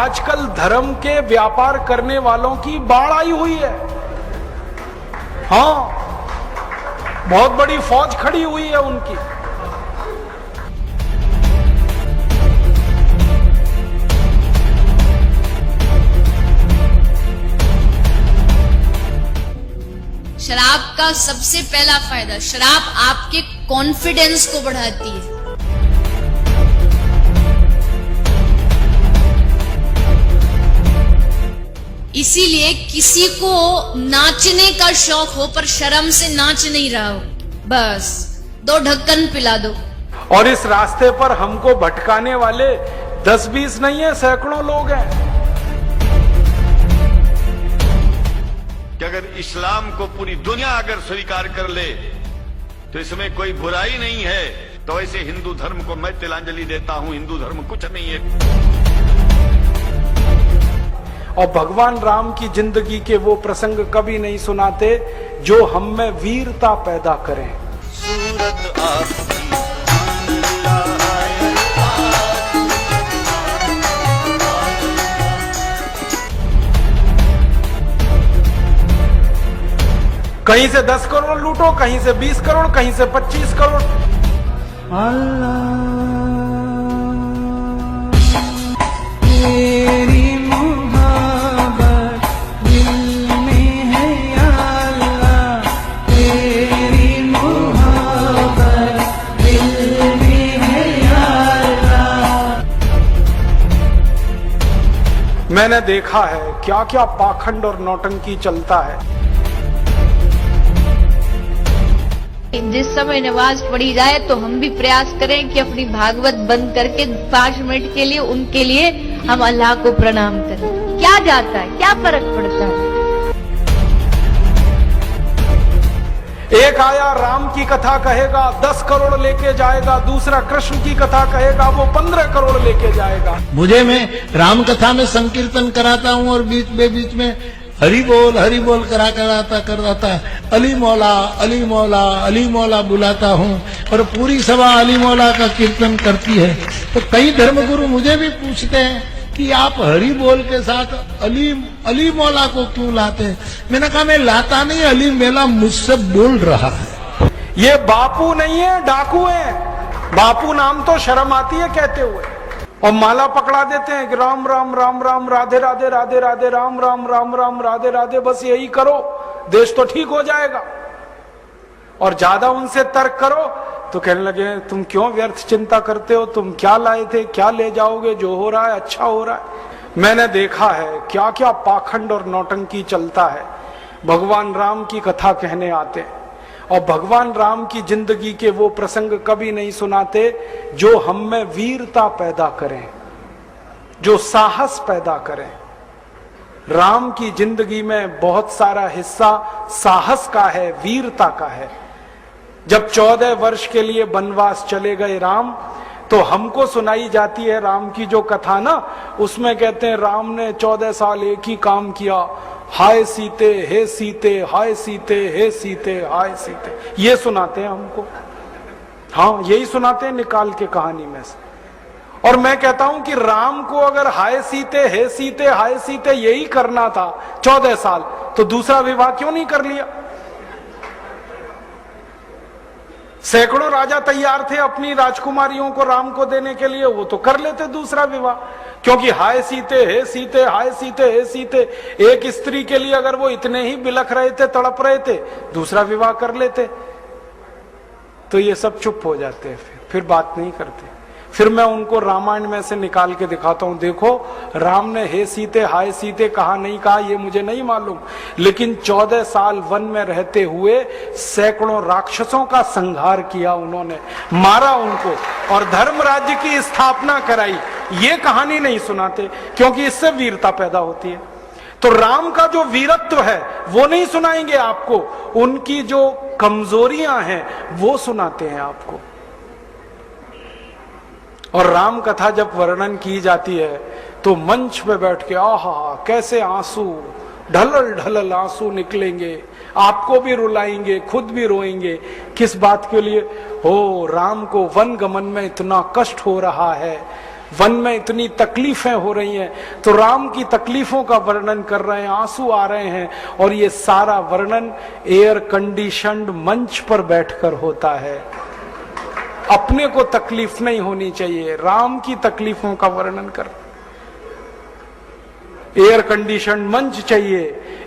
आजकल धर्म के व्यापार करने वालों की बाढ़ आई हुई है। हाँ, बहुत बड़ी फौज खड़ी हुई है उनकी। शराब का सबसे पहला फायदा, शराब आपके कॉन्फिडेंस को बढ़ाती है। इसीलिए किसी को नाचने का शौक हो पर शर्म से नाच नहीं रहा हो, बस 2 ढक्कन पिला दो। और इस रास्ते पर हमको भटकाने वाले 10-20 नहीं है, सैकड़ों लोग हैं। कि अगर इस्लाम को पूरी दुनिया अगर स्वीकार कर ले तो इसमें कोई बुराई नहीं है, तो ऐसे हिंदू धर्म को मैं तिलांजलि देता हूं। हिंदू धर्म कुछ नहीं है। और भगवान राम की जिंदगी के वो प्रसंग कभी नहीं सुनाते जो हम में वीरता पैदा करें। सूरत आपकी कहीं से 10 करोड़ लूटो, कहीं से 20 करोड़, कहीं से 25 करोड़। तेरी मोहब्बत दिल में है या अल्लाह, तेरी मोहब्बत दिल में है या अल्लाह। मैंने देखा है क्या क्या पाखंड और नौटंकी चलता है। जिस समय नमाज पढ़ी जाए तो हम भी प्रयास करें कि अपनी भागवत बंद करके 5 मिनट के लिए उनके लिए हम अल्लाह को प्रणाम करें। क्या जाता है, क्या फर्क पड़ता है। एक आया राम की कथा कहेगा 10 करोड़ लेके जाएगा, दूसरा कृष्ण की कथा कहेगा वो 15 करोड़ लेके जाएगा। मुझे मैं राम कथा में संकीर्तन कराता हूँ और बीच में हरि बोल करा कराता अली मौला अली मौला अली मौला बुलाता हूँ और पूरी सभा अली मौला का कीर्तन करती है। तो कई धर्मगुरु मुझे भी पूछते हैं कि आप हरि बोल के साथ अली मौला को क्यों लाते हैं। मैंने कहा मैं लाता नहीं, अली मेला मुझसे बोल रहा है। ये बापू नहीं है, डाकू है। बापू नाम तो शर्म आती है कहते हुए, और माला पकड़ा देते हैं कि राम राम राम राम राधे राधे राधे राधे राम राम राम राम राधे राधे, बस यही करो देश तो ठीक हो जाएगा। और ज्यादा उनसे तर्क करो तो कहने लगे तुम क्यों व्यर्थ चिंता करते हो, तुम क्या लाए थे, क्या ले जाओगे, जो हो रहा है अच्छा हो रहा है। मैंने देखा है क्या क्या पाखंड और नौटंकी चलता है। भगवान राम की कथा कहने आते हैं और भगवान राम की जिंदगी के वो प्रसंग कभी नहीं सुनाते जो हम में वीरता पैदा करें, जो साहस पैदा करें। राम की जिंदगी में बहुत सारा हिस्सा साहस का है, वीरता का है। जब 14 वर्ष के लिए वनवास चले गए राम, तो हमको सुनाई जाती है राम की जो कथा ना, उसमें कहते हैं राम ने 14 साल एक ही काम किया, हाय सीते हे सीते, हाय सीते हे सीते, हाय सीते, ये सुनाते हैं हमको। हाँ, यही सुनाते हैं निकाल के कहानी में से। और मैं कहता हूं कि राम को अगर हाय सीते हे सीते हाय सीते यही करना था 14 साल, तो दूसरा विवाह क्यों नहीं कर लिया। सैकड़ों राजा तैयार थे अपनी राजकुमारियों को राम को देने के लिए, वो तो कर लेते दूसरा विवाह। क्योंकि हाय सीते हे सीते हाय सीते हे सीते, एक स्त्री के लिए अगर वो इतने ही बिलख रहे थे, तड़प रहे थे, दूसरा विवाह कर लेते। तो ये सब चुप हो जाते हैं, फिर बात नहीं करते। फिर मैं उनको रामायण में से निकाल के दिखाता हूं, देखो राम ने हे सीते हाय सीते कहा नहीं कहा ये मुझे नहीं मालूम, लेकिन 14 साल वन में रहते हुए सैकड़ों राक्षसों का संहार किया उन्होंने, मारा उनको और धर्म राज्य की स्थापना कराई। ये कहानी नहीं सुनाते क्योंकि इससे वीरता पैदा होती है। तो राम का जो वीरत्व है वो नहीं सुनाएंगे आपको, उनकी जो कमजोरियां हैं वो सुनाते हैं आपको। और राम कथा जब वर्णन की जाती है तो मंच पे बैठ के आहा कैसे आंसू ढलल ढलल आंसू निकलेंगे, आपको भी रुलाएंगे, खुद भी रोएंगे। किस बात के लिए? हो, राम को वन गमन में इतना कष्ट हो रहा है, वन में इतनी तकलीफें हो रही हैं, तो राम की तकलीफों का वर्णन कर रहे हैं, आंसू आ रहे हैं, और ये सारा वर्णन एयर कंडीशनड मंच पर बैठकर होता है। अपने को तकलीफ नहीं होनी चाहिए, राम की तकलीफों का वर्णन कर। एयर कंडीशन मंच चाहिए,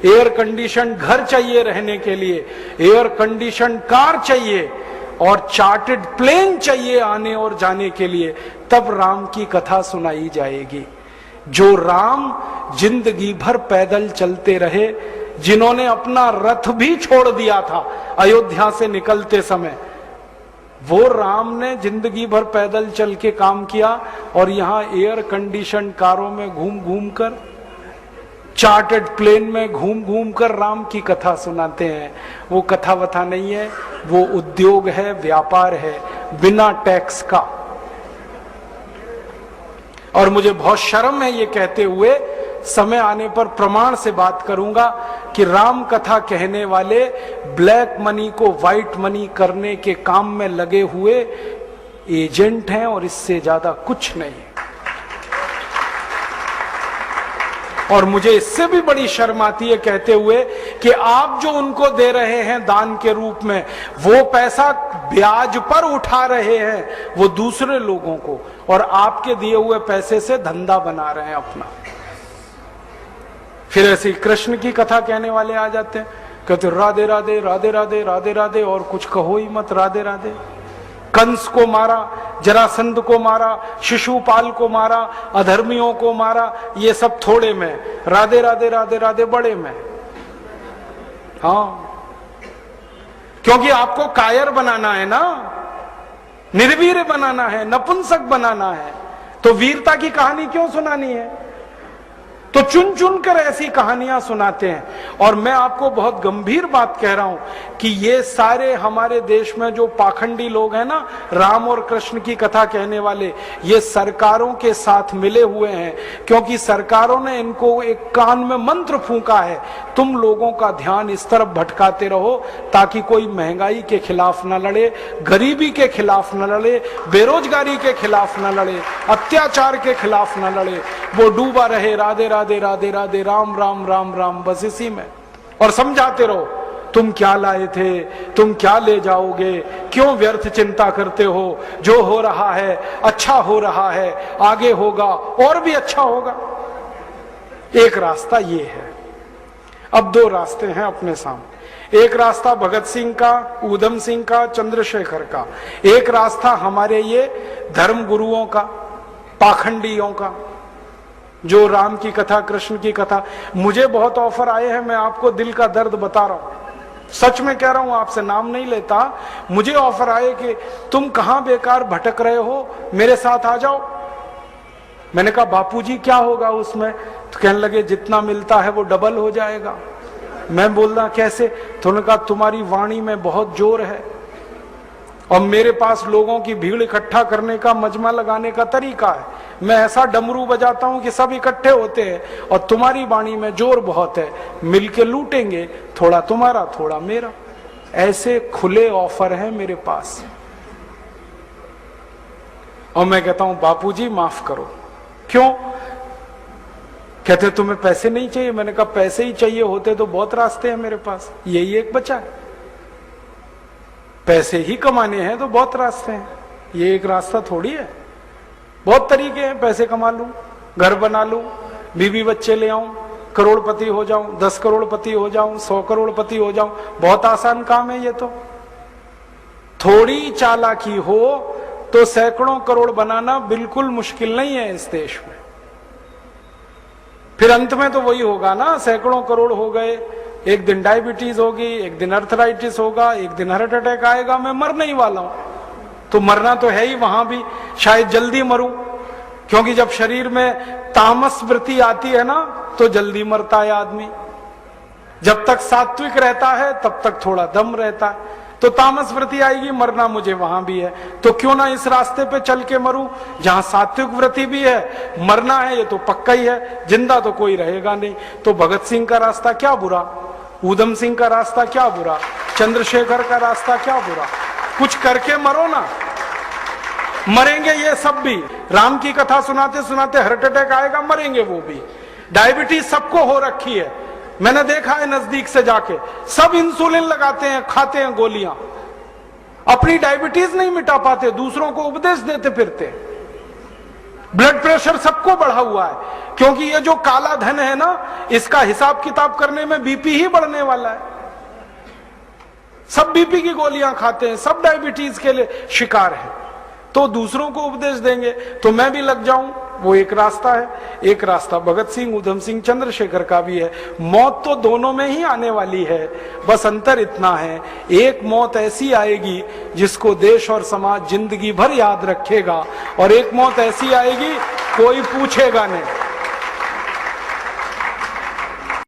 एयर कंडीशन घर चाहिए रहने के लिए, एयर कंडीशन कार चाहिए, और चार्टर्ड प्लेन चाहिए आने और जाने के लिए, तब राम की कथा सुनाई जाएगी। जो राम जिंदगी भर पैदल चलते रहे, जिन्होंने अपना रथ भी छोड़ दिया था अयोध्या से निकलते समय, वो राम ने जिंदगी भर पैदल चल के काम किया, और यहां एयर कंडीशन कारों में घूम घूम कर, चार्टर्ड प्लेन में घूम घूम कर राम की कथा सुनाते हैं। वो कथा वथा नहीं है, वो उद्योग है, व्यापार है, बिना टैक्स का। और मुझे बहुत शर्म है ये कहते हुए, समय आने पर प्रमाण से बात करूंगा कि राम कथा कहने वाले ब्लैक मनी को व्हाइट मनी करने के काम में लगे हुए एजेंट हैं, और इससे ज्यादा कुछ नहीं। और मुझे इससे भी बड़ी शर्म आती है कहते हुए कि आप जो उनको दे रहे हैं दान के रूप में, वो पैसा ब्याज पर उठा रहे हैं वो दूसरे लोगों को, और आपके दिए हुए पैसे से धंधा बना रहे हैं अपना। फिर ऐसे कृष्ण की कथा कहने वाले आ जाते हैं, कहते राधे राधे राधे राधे राधे राधे, और कुछ कहो ही मत, राधे राधे। कंस को मारा, जरासंध को मारा, शिशुपाल को मारा, अधर्मियों को मारा, ये सब थोड़े में, राधे राधे राधे राधे बड़े में। हाँ, क्योंकि आपको कायर बनाना है ना, निर्वीर बनाना है, नपुंसक बनाना है, तो वीरता की कहानी क्यों सुनानी है? तो चुन चुन कर ऐसी कहानियां सुनाते हैं। और मैं आपको बहुत गंभीर बात कह रहा हूं कि ये सारे हमारे देश में जो पाखंडी लोग हैं ना, राम और कृष्ण की कथा कहने वाले, ये सरकारों के साथ मिले हुए हैं, क्योंकि सरकारों ने इनको एक कान में मंत्र फूंका है, तुम लोगों का ध्यान इस तरफ भटकाते रहो ताकि कोई महंगाई के खिलाफ न लड़े, गरीबी के खिलाफ न लड़े, बेरोजगारी के खिलाफ न लड़े, अत्याचार के खिलाफ न लड़े, वो डूबा रहे राधे राधे राधे राधे राम राम राम राम, बस इसी में। और समझाते रहो, तुम क्या लाए थे, तुम क्या ले जाओगे, क्यों व्यर्थ चिंता करते हो, जो हो रहा है अच्छा हो रहा है, आगे होगा और भी अच्छा होगा। एक रास्ता ये है। अब दो रास्ते हैं अपने सामने, एक रास्ता भगत सिंह का, ऊधम सिंह का, चंद्रशेखर का, एक रास्ता हमारे ये धर्म गुरुओं का, पाखंडियों का, जो राम की कथा, कृष्ण की कथा। मुझे बहुत ऑफर आए हैं, मैं आपको दिल का दर्द बता रहा हूं, सच में कह रहा हूं, आपसे नाम नहीं लेता। मुझे ऑफर आए कि तुम कहां बेकार भटक रहे हो, मेरे साथ आ जाओ। मैंने कहा बापूजी क्या होगा उसमें? तो कहने लगे जितना मिलता है वो डबल हो जाएगा। मैं बोल रहा कैसे? तो उन्होंने कहा तुम्हारी वाणी में बहुत जोर है, और मेरे पास लोगों की भीड़ इकट्ठा करने का, मजमा लगाने का तरीका है। मैं ऐसा डमरू बजाता हूं कि सब इकट्ठे होते हैं, और तुम्हारी वाणी में जोर बहुत है, मिलके लूटेंगे, थोड़ा तुम्हारा थोड़ा मेरा। ऐसे खुले ऑफर हैं मेरे पास। और मैं कहता हूं बापूजी माफ करो। क्यों? कहते तुम्हें पैसे नहीं चाहिए। मैंने कहा पैसे ही चाहिए होते तो बहुत रास्ते हैं मेरे पास, यही एक बचा है। पैसे ही कमाने हैं तो बहुत रास्ते हैं, ये एक रास्ता थोड़ी है। बहुत तरीके हैं, पैसे कमा लूं, घर बना लूं, बीवी बच्चे ले आऊं, करोड़पति हो जाऊं, 10 करोड़पति हो जाऊं, 100 करोड़पति हो जाऊं। बहुत आसान काम है ये तो। थोड़ी चालाकी हो तो सैकड़ों करोड़ बनाना बिल्कुल मुश्किल नहीं है इस देश में। फिर अंत में तो वही होगा ना, सैकड़ों करोड़ हो गए, एक दिन डायबिटीज होगी, एक दिन अर्थराइटिस होगा, एक दिन हार्ट अटैक आएगा, मैं मरने ही वाला हूं। तो मरना तो है ही, वहां भी शायद जल्दी मरूं, क्योंकि जब शरीर में तामस वृत्ति आती है ना तो जल्दी मरता है आदमी। जब तक सात्विक रहता है तब तक थोड़ा दम रहता है, तो तामस वृत्ति आएगी, मरना मुझे वहां भी है। तो क्यों ना इस रास्ते पे चल के मरूं जहां सात्विक वृत्ति भी है, मरना है ये तो पक्का ही है, जिंदा तो कोई रहेगा नहीं। तो भगत सिंह का रास्ता क्या बुरा, ऊधम सिंह का रास्ता क्या बुरा, चंद्रशेखर का रास्ता क्या बुरा? कुछ करके मरो ना। मरेंगे ये सब भी। राम की कथा सुनाते सुनाते हार्ट अटैक आएगा, मरेंगे वो भी। डायबिटीज सबको हो रखी है, मैंने देखा है नजदीक से जाके। सब इंसुलिन लगाते हैं, खाते हैं गोलियां, अपनी डायबिटीज नहीं मिटा पाते, दूसरों को उपदेश देते फिरते। ब्लड प्रेशर सबको बढ़ा हुआ है, क्योंकि ये जो काला धन है ना, इसका हिसाब किताब करने में बीपी ही बढ़ने वाला है। सब बीपी की गोलियां खाते हैं, सब डायबिटीज के लिए शिकार है, तो दूसरों को उपदेश देंगे तो मैं भी लग जाऊं, वो एक रास्ता है। एक रास्ता भगत सिंह, उधम सिंह, चंद्रशेखर का भी है। मौत तो दोनों में ही आने वाली है, बस अंतर इतना है, एक मौत ऐसी आएगी जिसको देश और समाज जिंदगी भर याद रखेगा, और एक मौत ऐसी आएगी कोई पूछेगा नहीं।